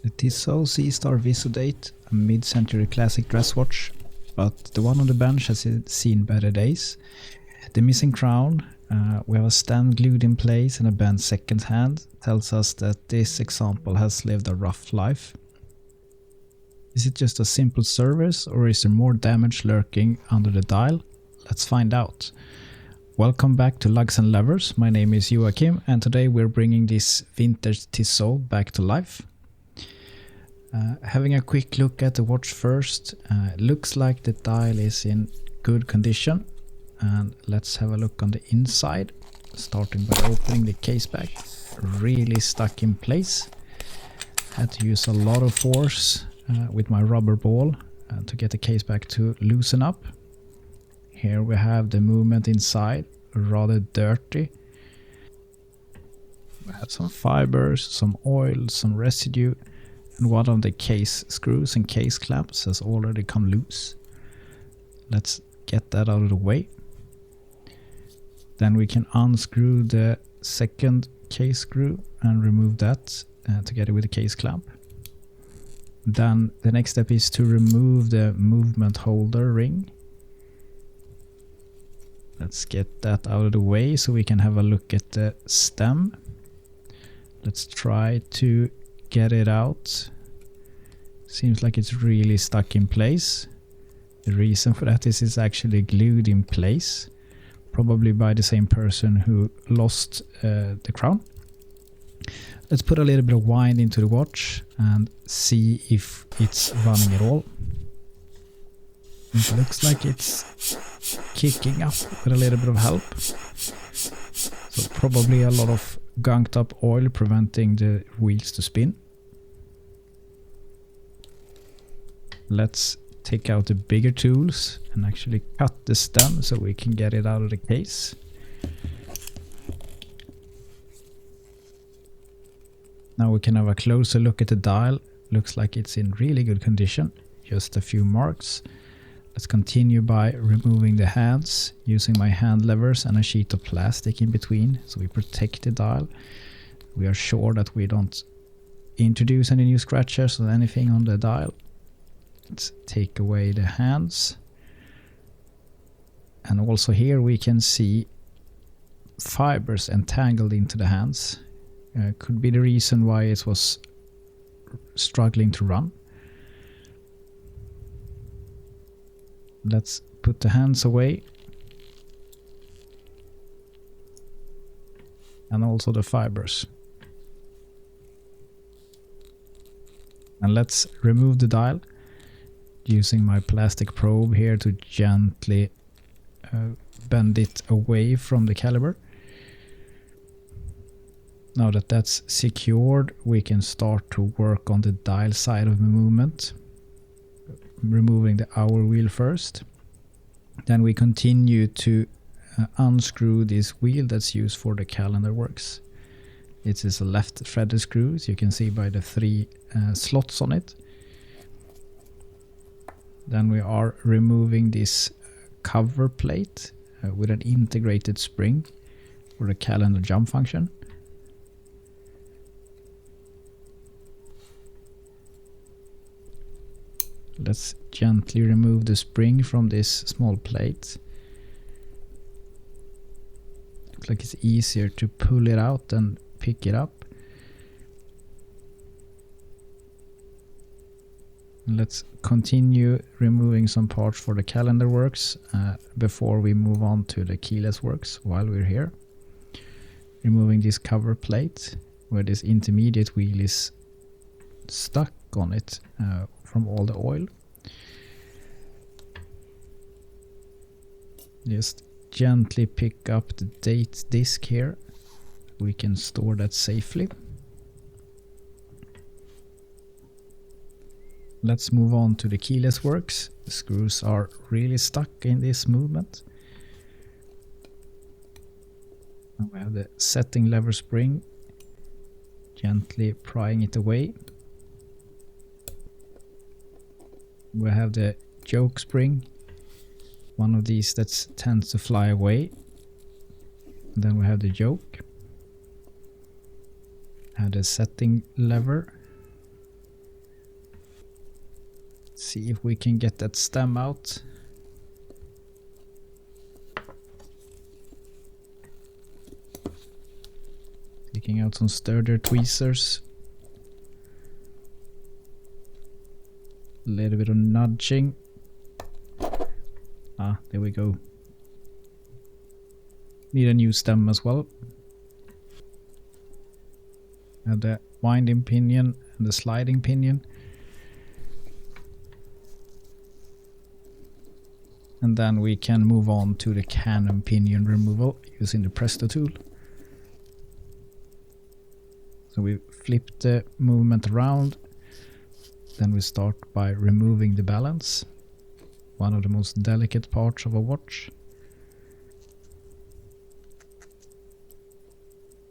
The Tissot Seastar VIsodate, a mid-century classic dress watch, but the one on the bench has seen better days. The missing crown, we have a stem glued in place and a bent second hand, tells us that this example has lived a rough life. Is it just a simple service, or is there more damage lurking under the dial? Let's find out. Welcome back to Lugs and Levers. My name is Joachim, and today we're bringing this vintage Tissot back to life. Having a quick look at the watch first, looks like the dial is in good condition, and let's have a look on the inside, starting by opening the case back. Really stuck in place. Had to use a lot of force with my rubber ball to get the case back to loosen up. Here we have the movement inside, rather dirty. We have some fibers, some oil, some residue, and one of the case screws and case clamps has already come loose. Let's get that out of the way. Then we can unscrew the second case screw and remove that together with the case clamp. Then the next step is to remove the movement holder ring. Let's get that out of the way so we can have a look at the stem. Let's try to get it out. Seems like it's really stuck in place. The reason for that is it's actually glued in place, probably by the same person who lost the crown. Let's put a little bit of wind into the watch and see if it's running at all. It looks like it's kicking up with a little bit of help. So probably a lot of gunked up oil preventing the wheels to spin. Let's take out the bigger tools and actually cut the stem so we can get it out of the case. Now we can have a closer look at the dial. Looks like it's in really good condition. Just a few marks. Let's continue by removing the hands, using my hand levers and a sheet of plastic in between so we protect the dial. We are sure that we don't introduce any new scratches or anything on the dial. Let's take away the hands. And also here we can see fibers entangled into the hands. Could be the reason why it was struggling to run. Let's put the hands away. And also the fibers. And let's remove the dial using my plastic probe here to gently bend it away from the caliber. Now that that's secured, we can start to work on the dial side of the movement. Removing the hour wheel first. Then we continue to unscrew this wheel that's used for the calendar works. It is a left threaded screw, as you can see by the 3 slots on it. Then we are removing this cover plate with an integrated spring for the calendar jump function. Let's gently remove the spring from this small plate. Looks like it's easier to pull it out than pick it up. Let's continue removing some parts for the calendar works before we move on to the keyless works while we're here. Removing this cover plate where this intermediate wheel is stuck on it from all the oil. Just gently pick up the date disc here. We can store that safely. Let's move on to the keyless works. The screws are really stuck in this movement. And we have the setting lever spring, gently prying it away. We have the yoke spring, one of these that tends to fly away. And then we have the yoke. And the setting lever. See if we can get that stem out. Taking out some sturdier tweezers. A little bit of nudging. Ah, there we go. Need a new stem as well. And the winding pinion and the sliding pinion. And then we can move on to the cannon pinion removal using the Presto tool. So we flip the movement around. Then we start by removing the balance. One of the most delicate parts of a watch.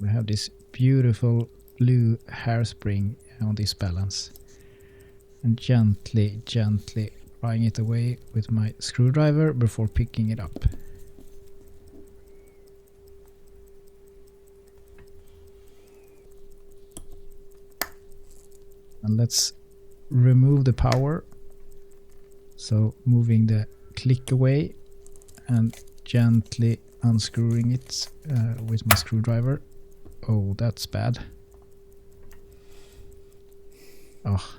We have this beautiful blue hairspring on this balance. And gently prying it away with my screwdriver before picking it up. And let's remove the power. So moving the click away and gently unscrewing it with my screwdriver. Oh, that's bad. Oh.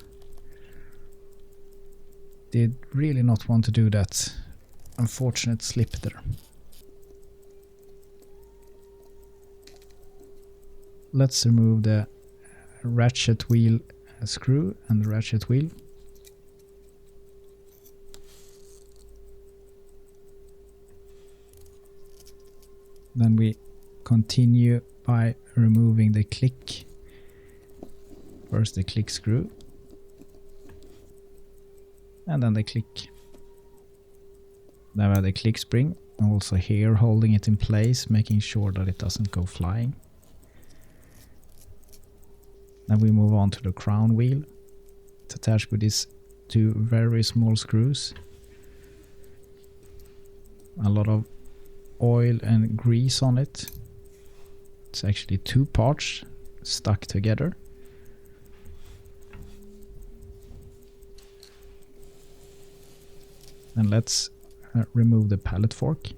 Did really not want to do that. Unfortunate slip there. Let's remove the ratchet wheel screw and the ratchet wheel. Then we continue by removing the click. First the click screw. And then the click. Now we have the click spring. Also here holding it in place, making sure that it doesn't go flying. Then we move on to the crown wheel. It's attached with these two very small screws. A lot of oil and grease on it. It's actually two parts stuck together. And let's remove the pallet fork.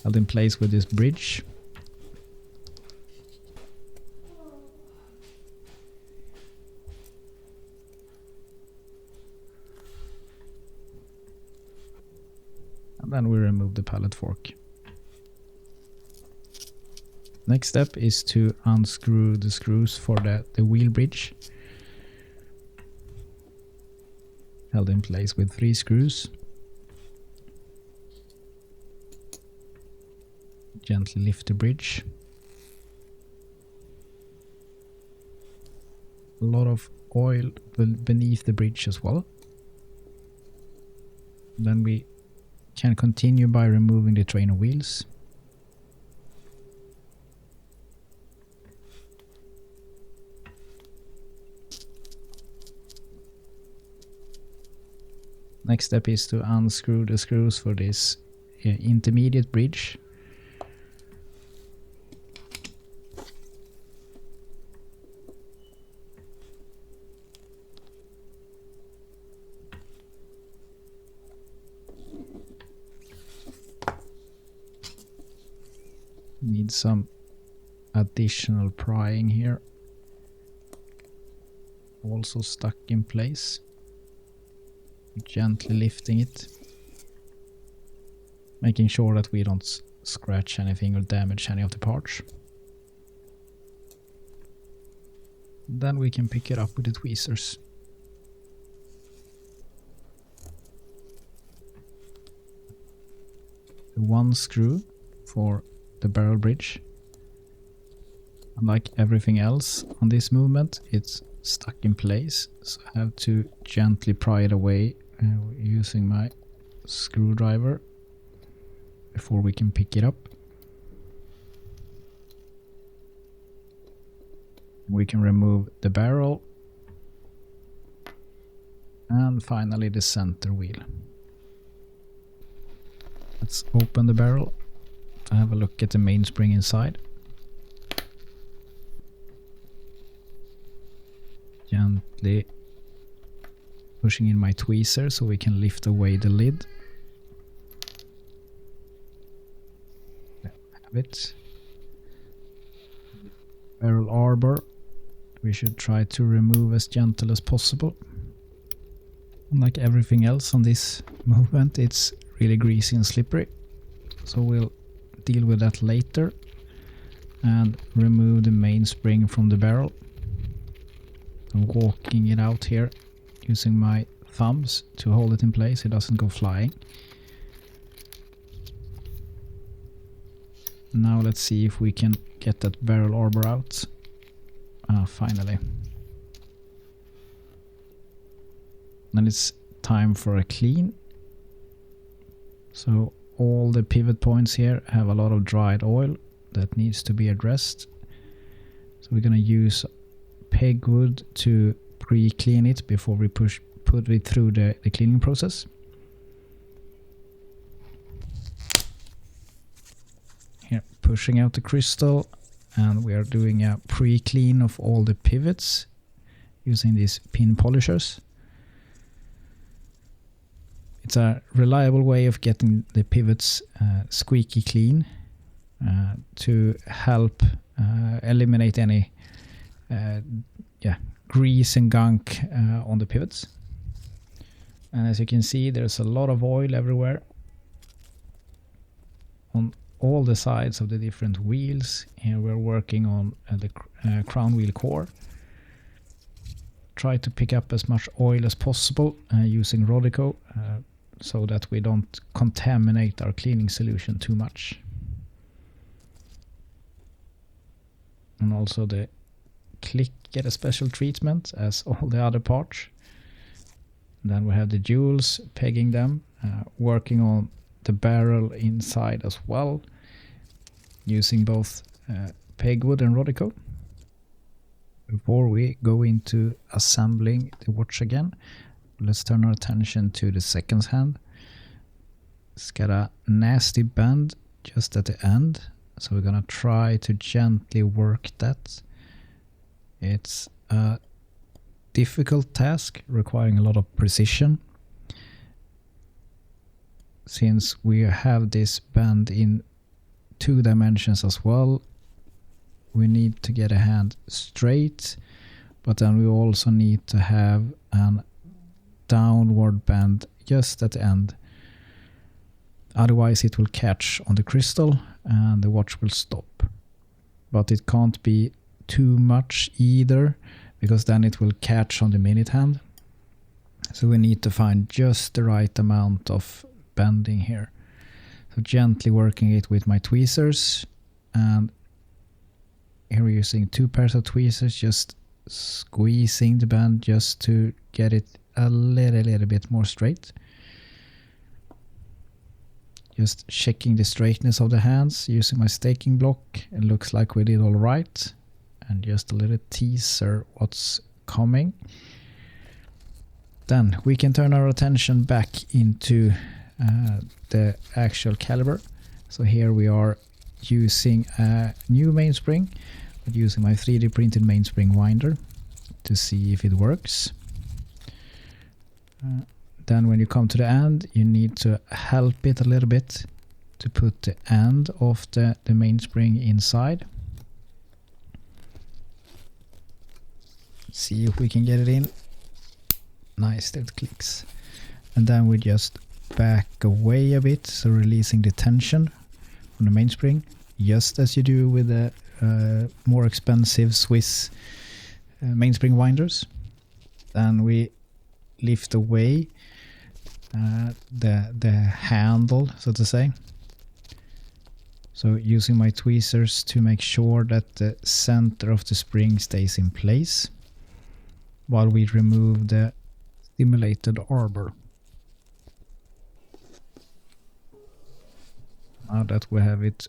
Held in place with this bridge. And then we remove the pallet fork. Next step is to unscrew the screws for the wheel bridge. Held in place with 3 screws. Gently lift the bridge. A lot of oil beneath the bridge as well. Then we can continue by removing the trainer wheels. Next step is to unscrew the screws for this intermediate bridge. Need some additional prying here. Also stuck in place. Gently lifting it. Making sure that we don't scratch anything or damage any of the parts. Then we can pick it up with the tweezers. One screw for the barrel bridge. Unlike everything else on this movement, it's stuck in place, so I have to gently pry it away using my screwdriver before we can pick it up. We can remove the barrel and finally the center wheel. Let's open the barrel to have a look at the mainspring inside. Gently Pushing in my tweezer so we can lift away the lid. Have it. Barrel arbor. We should try to remove as gentle as possible. Like everything else on this movement, it's really greasy and slippery. So we'll deal with that later. And remove the mainspring from the barrel. I'm walking it out here using my thumbs to hold it in place. It doesn't go flying. Now let's see if we can get that barrel arbor out. Finally. Then it's time for a clean. So all the pivot points here have a lot of dried oil that needs to be addressed. So we're going to use pegwood to pre-clean it before we put it through the cleaning process. Here, pushing out the crystal, and we are doing a pre-clean of all the pivots using these pin polishers. It's a reliable way of getting the pivots squeaky clean to help eliminate any grease and gunk on the pivots. And as you can see, there's a lot of oil everywhere on all the sides of the different wheels. Here we're working on the crown wheel core. Try to pick up as much oil as possible using Rodico so that we don't contaminate our cleaning solution too much. And also the click get a special treatment as all the other parts. Then we have the jewels, pegging them, working on the barrel inside as well, using both pegwood and Rodico. Before we go into assembling the watch again, let's turn our attention to the seconds hand. It's got a nasty bend just at the end, so we're gonna try to gently work that. It's a difficult task requiring a lot of precision. Since we have this bend in 2 dimensions as well, we need to get a hand straight, but then we also need to have an downward bend just at the end. Otherwise it will catch on the crystal and the watch will stop. But it can't be too much either, because then it will catch on the minute hand. So we need to find just the right amount of bending here. So gently working it with my tweezers, and here we're using 2 pairs of tweezers, just squeezing the bend just to get it a little bit more straight. Just checking the straightness of the hands using my staking block. It looks like we did all right. And just a little teaser what's coming. Then we can turn our attention back into the actual caliber. So here we are using a new mainspring, but using my 3D printed mainspring winder to see if it works. Then when you come to the end, you need to help it a little bit to put the end of the mainspring inside. See if we can get it in. Nice, it clicks. And then we just back away a bit, so releasing the tension from the mainspring, just as you do with the more expensive Swiss mainspring winders. Then we lift away the handle, so to say. So using my tweezers to make sure that the center of the spring stays in place while we remove the stimulated arbor. Now that we have it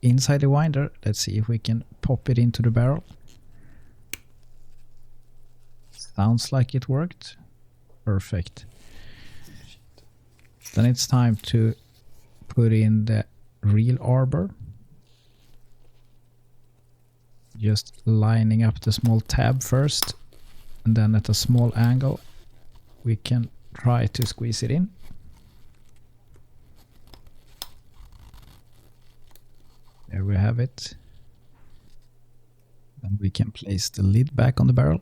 inside the winder, let's see if we can pop it into the barrel. Sounds like it worked. Perfect. Then it's time to put in the real arbor. Just lining up the small tab first, and then at a small angle we can try to squeeze it in. There we have it. Then we can place the lid back on the barrel.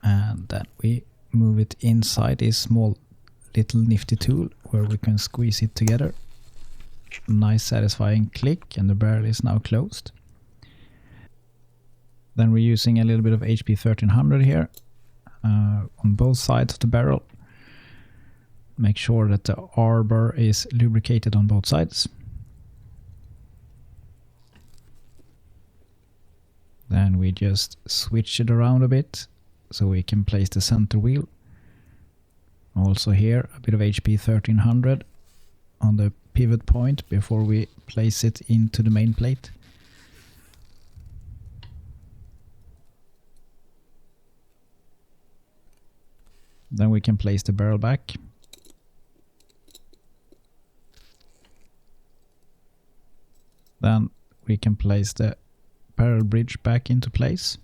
And then we move it inside this small little nifty tool where we can squeeze it together. Nice satisfying click, and the barrel is now closed. Then we're using a little bit of HP 1300 here on both sides of the barrel. Make sure that the arbor is lubricated on both sides. Then we just switch it around a bit so we can place the center wheel. Also here a bit of HP 1300 on the pivot point before we place it into the main plate. Then we can place the barrel back. Then we can place the barrel bridge back into place.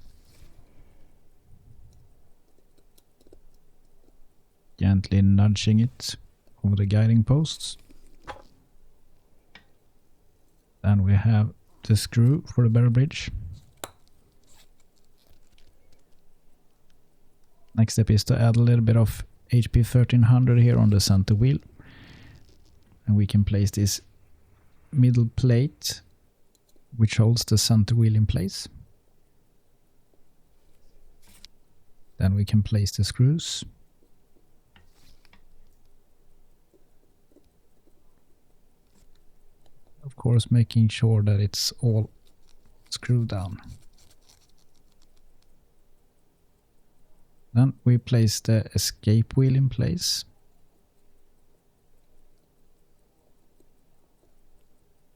Gently nudging it over the guiding posts. Then we have the screw for the barrel bridge. Next step is to add a little bit of HP 1300 here on the center wheel. And we can place this middle plate which holds the center wheel in place. Then we can place the screws. Of course, making sure that it's all screwed down. Then we place the escape wheel in place.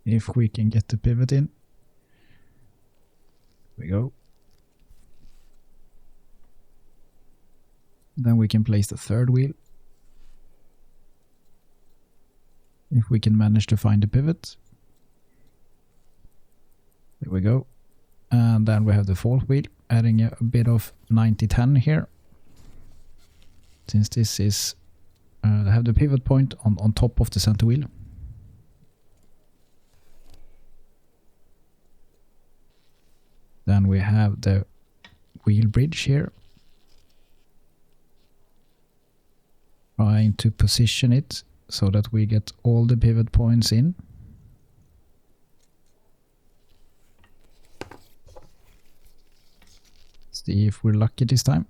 If we can get the pivot in. There we go. Then we can place the third wheel. If we can manage to find the pivot. There we go. And then we have the fourth wheel, adding a bit of 90-10 here. Since this is have the pivot point on top of the center wheel. Then we have the wheel bridge here. Trying to position it so that we get all the pivot points in. See if we're lucky this time.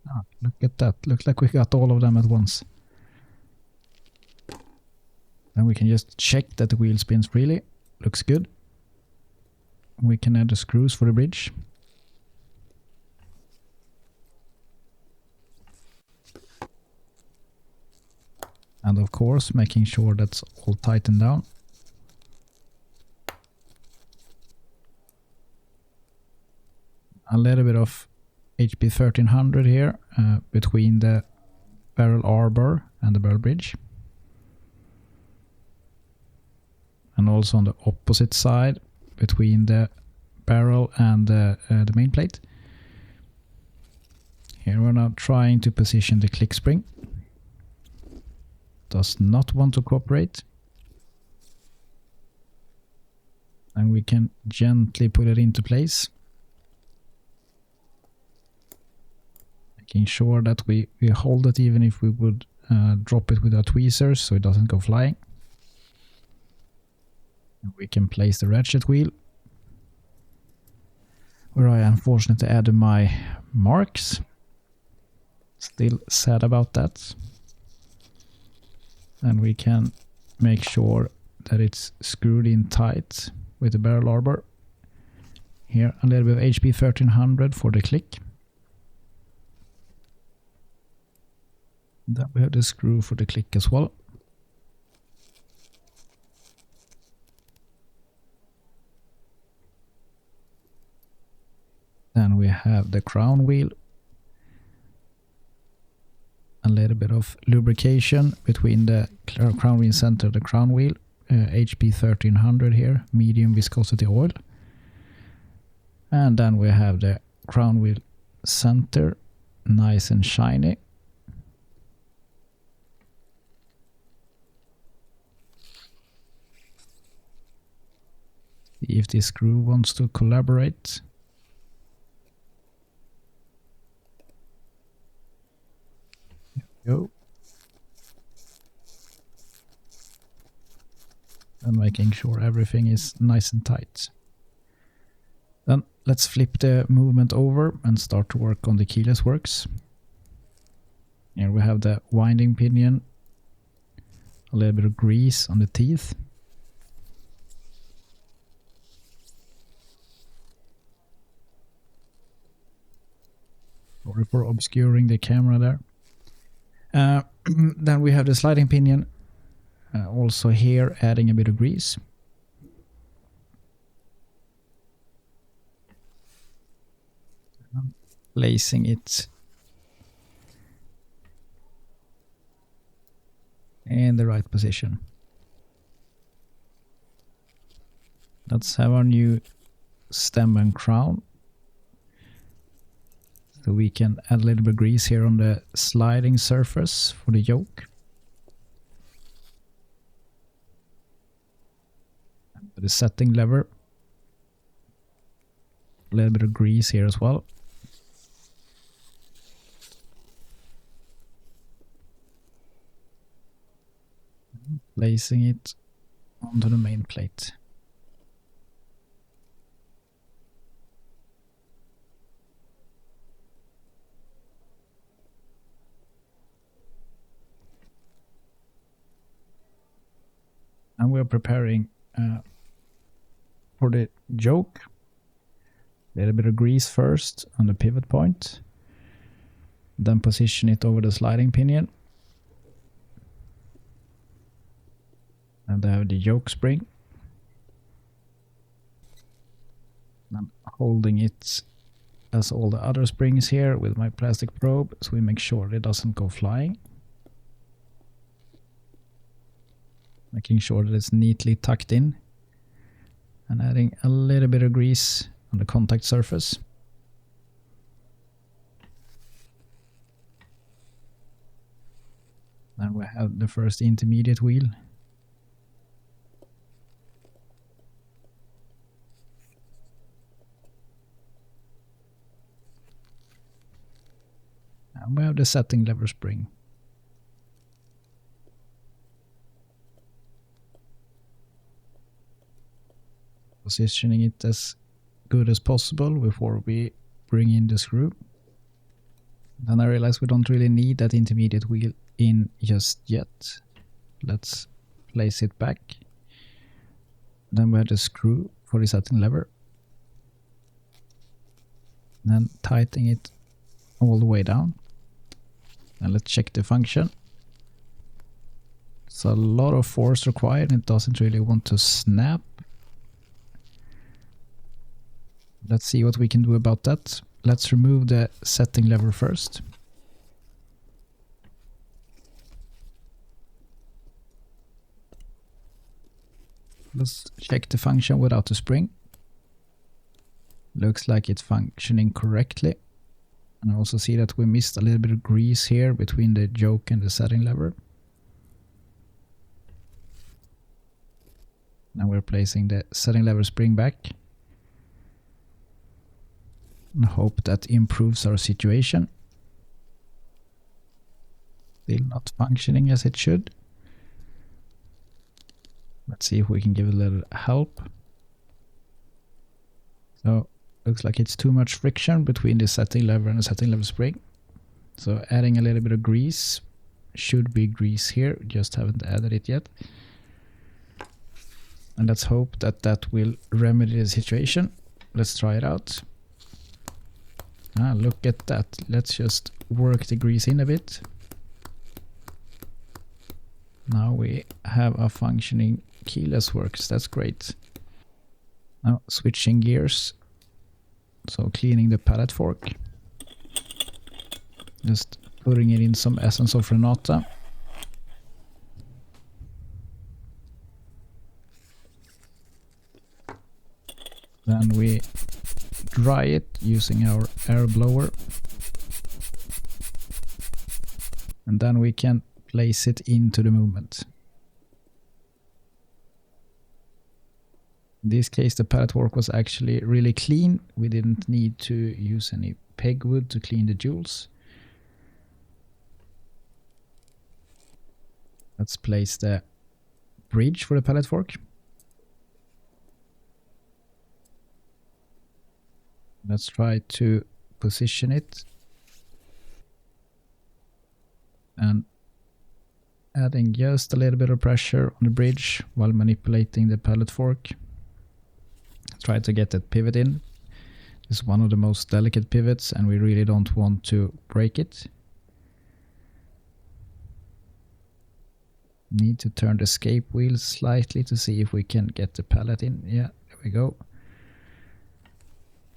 Ah, look at that. Looks like we got all of them at once. Then we can just check that the wheel spins freely. Looks good. We can add the screws for the bridge. And of course, making sure that's all tightened down. A little bit of HP 1300 here between the barrel arbor and the barrel bridge. And also on the opposite side between the barrel and the main plate. Here we're now trying to position the click spring. Does not want to cooperate. And we can gently put it into place. Making sure that we hold it even if we would drop it with our tweezers so it doesn't go flying. And we can place the ratchet wheel. Where I unfortunately added my marks. Still sad about that. And we can make sure that it's screwed in tight with the barrel arbor. Here a little bit of HP 1300 for the click. Then we have the screw for the click as well. Then we have the crown wheel. A little bit of lubrication between the crown wheel center and the crown wheel HP 1300 here, medium viscosity oil. And then we have the crown wheel center, nice and shiny. See if this screw wants to collaborate. There we go. And making sure everything is nice and tight. Then let's flip the movement over and start to work on the keyless works. Here we have the winding pinion, a little bit of grease on the teeth. Sorry for obscuring the camera there. Then we have the sliding pinion, also here adding a bit of grease. Placing it in the right position. Let's have our new stem and crown. So we can add a little bit of grease here on the sliding surface for the yoke. And for the setting lever, a little bit of grease here as well. Placing it onto the main plate. And we're preparing for the yoke. A little bit of grease first on the pivot point. Then position it over the sliding pinion. And I have the yoke spring. I'm holding it as all the other springs here with my plastic probe, so we make sure it doesn't go flying. Making sure that it's neatly tucked in. And adding a little bit of grease on the contact surface. Then we have the first intermediate wheel. And we have the setting lever spring. Positioning it as good as possible before we bring in the screw. Then I realize we don't really need that intermediate wheel in just yet. Let's place it back. Then we have the screw for the setting lever. Then tighten it all the way down. And let's check the function. It's a lot of force required. It doesn't really want to snap. Let's see what we can do about that. Let's remove the setting lever first. Let's check the function without the spring. Looks like it's functioning correctly. And I also see that we missed a little bit of grease here between the yoke and the setting lever. Now we're placing the setting lever spring back. And hope that improves our situation. Still not functioning as it should. Let's see if we can give it a little help. So, looks like it's too much friction between the setting lever and the setting lever spring. So adding a little bit of grease. Should be grease here, just haven't added it yet. And let's hope that that will remedy the situation. Let's try it out. Ah, look at that. Let's just work the grease in a bit. Now we have a functioning keyless works. That's great. Now switching gears. So cleaning the pallet fork. Just putting it in some essence of Renata. Then we dry it using our air blower. And then we can place it into the movement. In this case, the pallet work was actually really clean. We didn't need to use any pegwood to clean the jewels. Let's place the bridge for the pallet fork. Let's try to position it. And adding just a little bit of pressure on the bridge while manipulating the pallet fork. Try to get that pivot in. This is one of the most delicate pivots and we really don't want to break it. Need to turn the escape wheel slightly to see if we can get the pallet in. Yeah, there we go.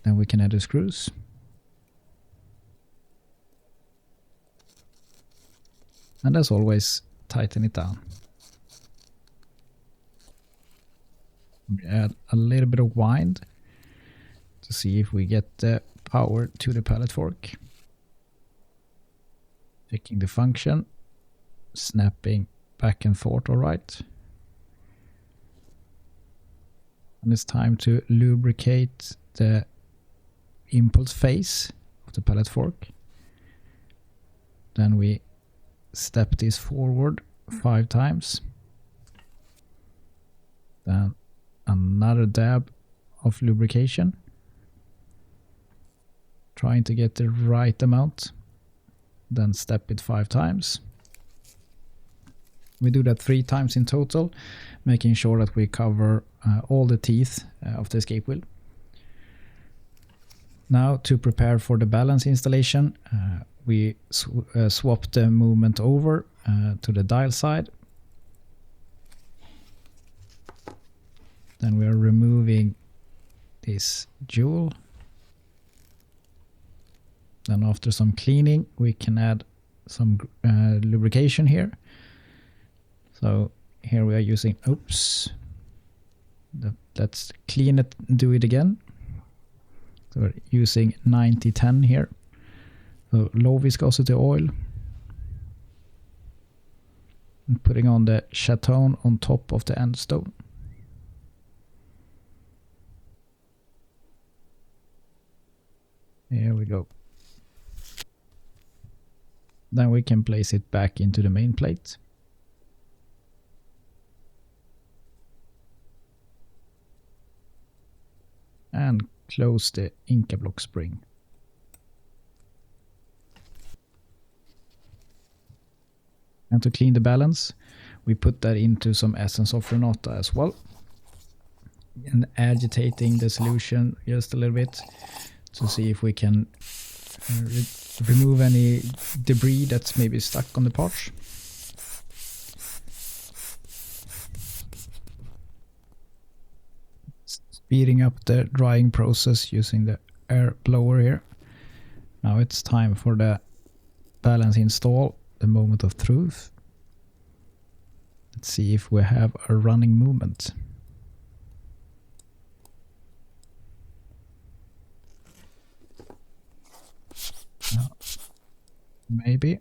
Then we can add the screws. And as always, tighten it down. We add a little bit of wind to see if we get the power to the pallet fork. Checking the function, snapping back and forth all right. And it's time to lubricate the impulse phase of the pallet fork. Then we step this forward 5 times. Then another dab of lubrication. Trying to get the right amount. Then step it 5 times. We do that 3 times in total, making sure that we cover all the teeth of the escape wheel. Now to prepare for the balance installation, we swap the movement over to the dial side. Then we are removing this jewel. Then after some cleaning, we can add some lubrication here. So here we are using, let's clean it and do it again. So we're using 90-10 here. So low viscosity oil. And putting on the chaton on top of the end stone. Here we go. Then we can place it back into the main plate. And close the Inca block spring. And to clean the balance, we put that into some essence of Renata as well. And agitating the solution just a little bit to see if we can remove any debris that's maybe stuck on the parts. Speeding up the drying process using the air blower here. Now it's time for the balance install, the moment of truth. Let's see if we have a running movement. No. Maybe.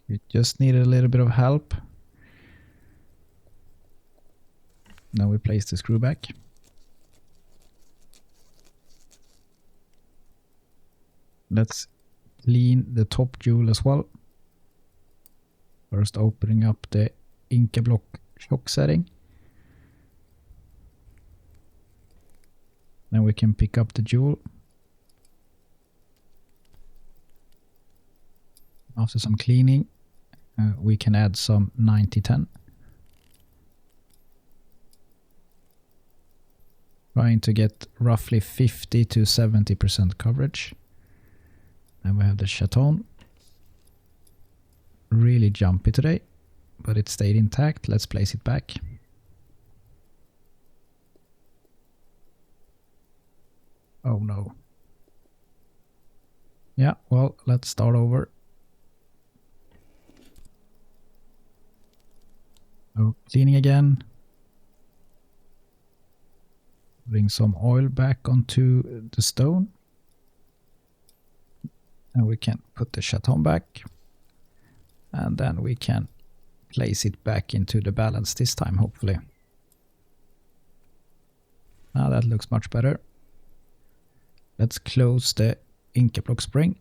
You just need a little bit of help. Now we place the screw back. Let's clean the top jewel as well. First opening up the Inca block shock setting. Then we can pick up the jewel. After some cleaning, we can add some 90-10. Trying to get roughly 50 to 70% coverage. Then we have the chaton. Really jumpy today, but it stayed intact. Let's place it back. Oh no. Yeah, well, let's start over. So cleaning again. Bring some oil back onto the stone. And we can put the chaton back. And then we can place it back into the balance this time, hopefully. Now that looks much better. Let's close the Inca block spring.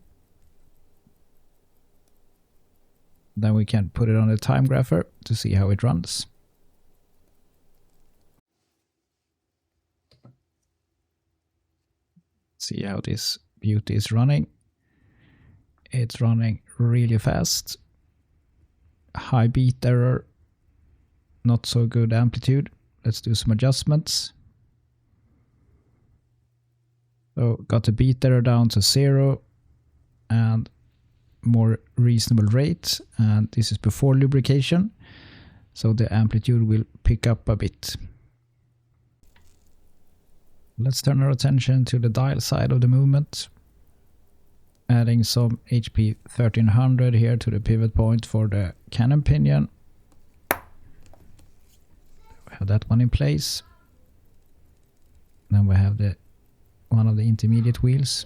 Then we can put it on the time grapher to see how it runs. See how this beauty is running. It's running really fast. High beat error. Not so good amplitude. Let's do some adjustments. So got the beat error down to 0 and more reasonable rate, and this is before lubrication, so the amplitude will pick up a bit. Let's turn our attention to the dial side of the movement, adding some HP 1300 here to the pivot point for the cannon pinion. We have that one in place. Then we have the one of the intermediate wheels.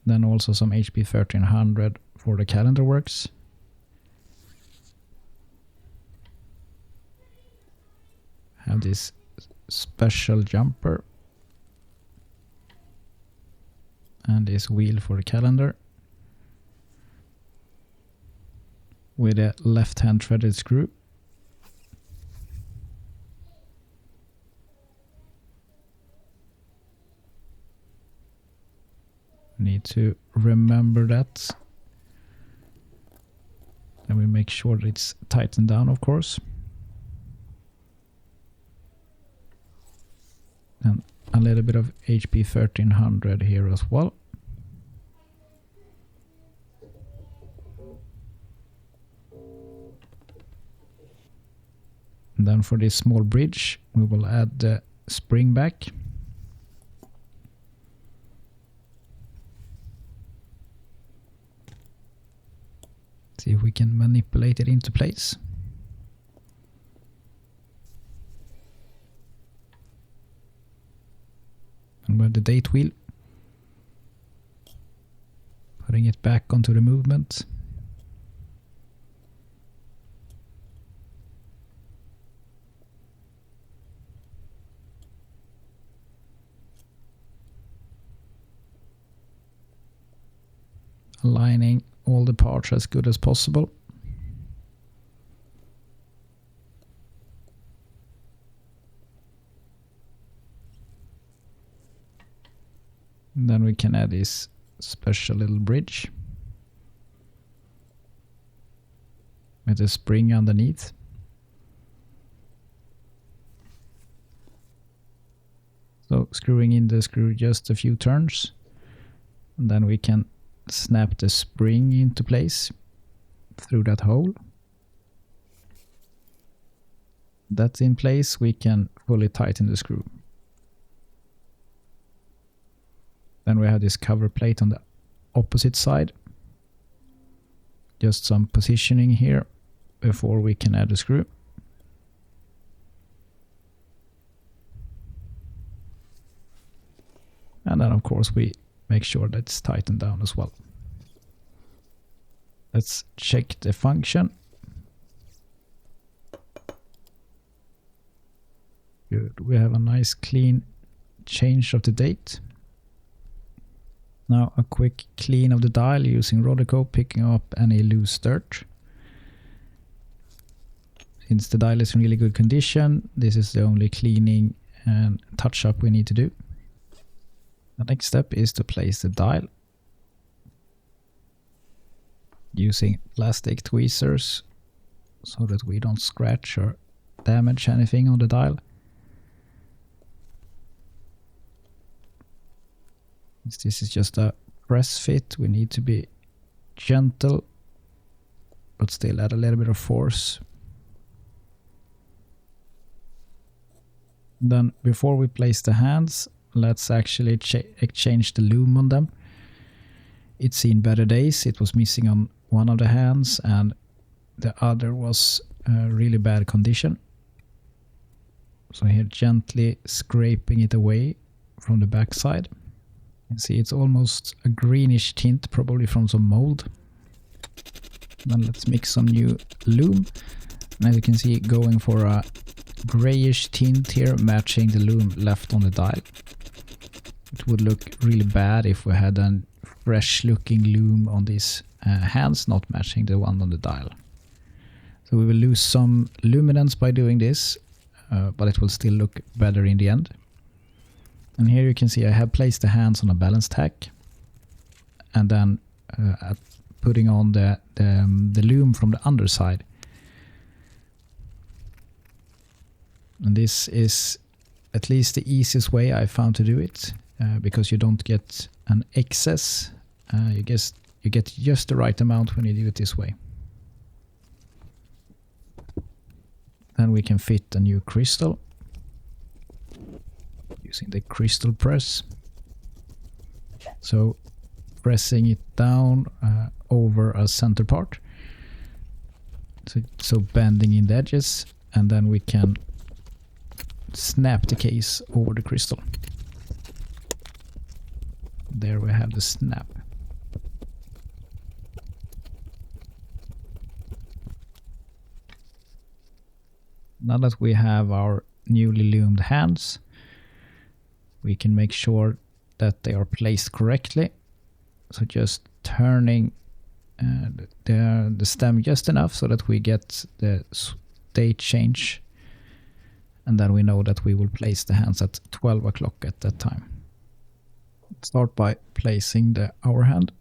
Then also some HP 1300 for the calendar works. Have this special jumper. And this wheel for the calendar. With a left-hand threaded screw. Need to remember that. And we make sure that it's tightened down, of course. And a little bit of HP 1300 here as well. And then for this small bridge, we will add the spring back. See if we can manipulate it into place. And with the date wheel, putting it back onto the movement. Aligning all the parts as good as possible. And then we can add this special little bridge with a spring underneath. So screwing in the screw just a few turns, and then we can snap the spring into place through that hole. That's in place, we can fully tighten the screw. Then we have this cover plate on the opposite side. Just some positioning here before we can add the screw. And then of course we make sure that it's tightened down as well. Let's check the function. Good. We have a nice clean change of the date. Now a quick clean of the dial using Rodico, picking up any loose dirt. Since the dial is in really good condition, this is the only cleaning and touch up we need to do. The next step is to place the dial using plastic tweezers so that we don't scratch or damage anything on the dial. Since this is just a press fit, we need to be gentle but still add a little bit of force. Then before we place the hands, let's actually exchange the lume on them. It's seen better days. It was missing on one of the hands, and the other was really bad condition. So here gently scraping it away from the backside. You can see it's almost a greenish tint, probably from some mold. Then let's mix some new lume. And as you can see, going for a grayish tint here, matching the lume left on the dial. It would look really bad if we had a fresh looking lume on these hands, not matching the one on the dial. So we will lose some luminance by doing this, but it will still look better in the end. And here you can see I have placed the hands on a balance tack, and then putting on the lume from the underside. And this is at least the easiest way I found to do it, because you don't get an excess. You get just the right amount when you do it this way. Then we can fit a new crystal using the crystal press. So pressing it down over a center part. So bending in the edges, and then we can snap the case over the crystal. There we have the snap. Now that we have our newly lumed hands, we can make sure that they are placed correctly. So just turning the stem just enough so that we get the date change, and then we know that we will place the hands at 12 o'clock at that time. Start by placing the hour hand,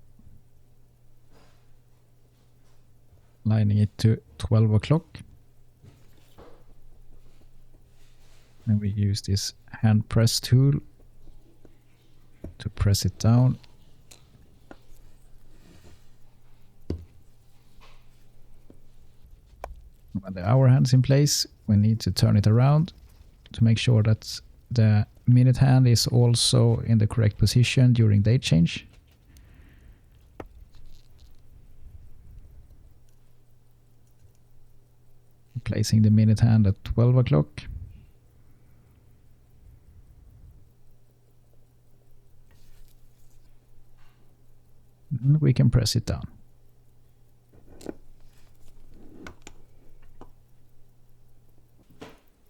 lining it to 12 o'clock. And we use this hand press tool to press it down. When the hour hand's in place, we need to turn it around to make sure that the minute hand is also in the correct position during date change. Placing the minute hand at 12 o'clock. And we can press it down.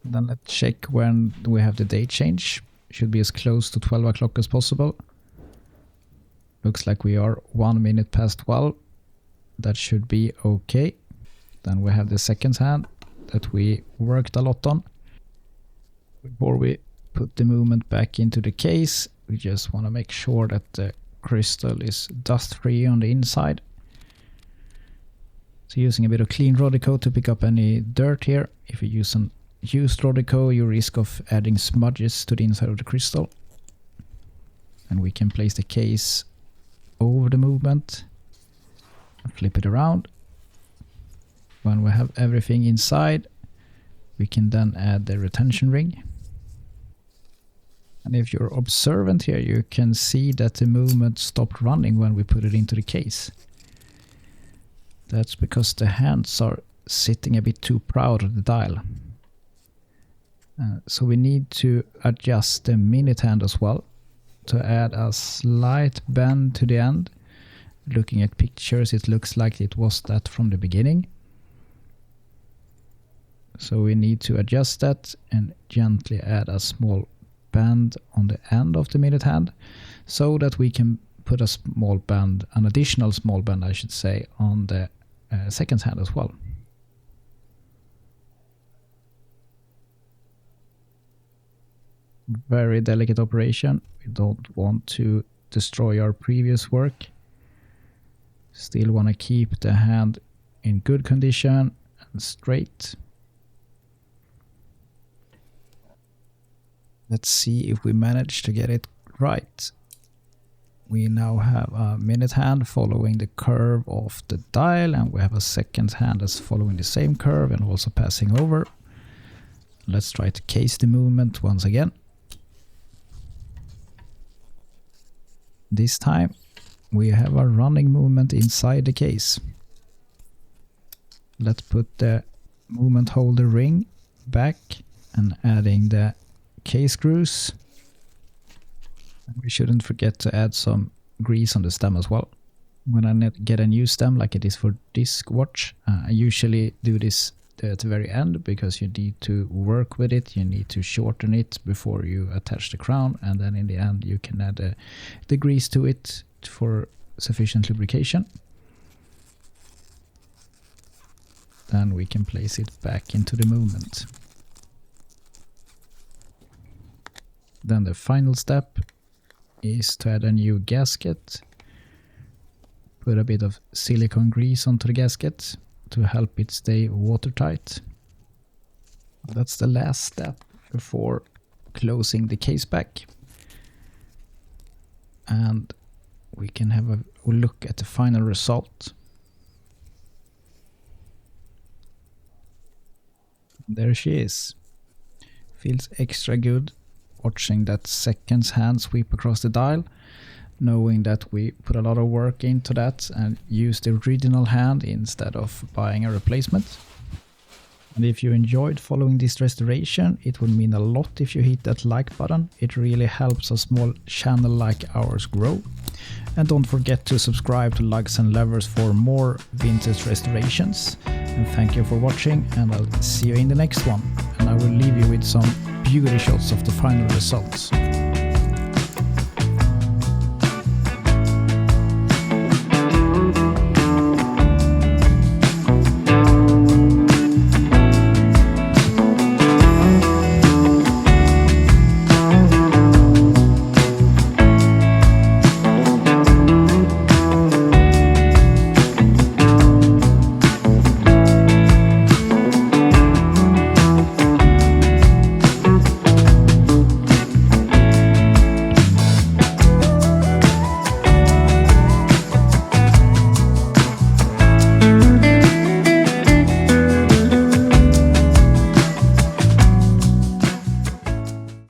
Then let's check when we have the date change. Should be as close to 12 o'clock as possible. Looks like we are 1 minute past 12. That should be okay. Then we have the seconds hand that we worked a lot on. Before we put the movement back into the case, we just want to make sure that the crystal is dust free on the inside. So using a bit of clean Rodico to pick up any dirt here. If you use an used Rodico, you risk of adding smudges to the inside of the crystal. And we can place the case over the movement and flip it around. When we have everything inside, we can then add the retention ring. And if you're observant here, you can see that the movement stopped running when we put it into the case. That's because the hands are sitting a bit too proud of the dial. So we need to adjust the minute hand as well to add a slight bend to the end. Looking at pictures, it looks like it was that from the beginning. So we need to adjust that and gently add a small bend on the end of the minute hand, so that we can put a small bend, an additional small bend I should say, on the seconds hand as well. Very delicate operation. We don't want to destroy our previous work. Still want to keep the hand in good condition and straight. Let's see if we manage to get it right. We now have a minute hand following the curve of the dial, and we have a second hand that's following the same curve and also passing over. Let's try to case the movement once again. This time we have a running movement inside the case. let's put the movement holder ring back and adding the K-screws. We shouldn't forget to add some grease on the stem as well. When I get a new stem like it is for this watch, I usually do this at the very end because you need to work with it, you need to shorten it before you attach the crown, and then in the end you can add the grease to it for sufficient lubrication. Then we can place it back into the movement. Then the final step is to add a new gasket. Put a bit of silicone grease onto the gasket to help it stay watertight. That's the last step before closing the case back. And we can have a look at the final result. There she is. Feels extra good watching that second hand sweep across the dial, knowing that we put a lot of work into that and use the original hand instead of buying a replacement. And if you enjoyed following this restoration, it would mean a lot if you hit that like button. It really helps a small channel like ours grow. And don't forget to subscribe to Lugs and Levers for more vintage restorations. And thank you for watching, and I'll see you in the next one. And I will leave you with some beauty shots of the final results.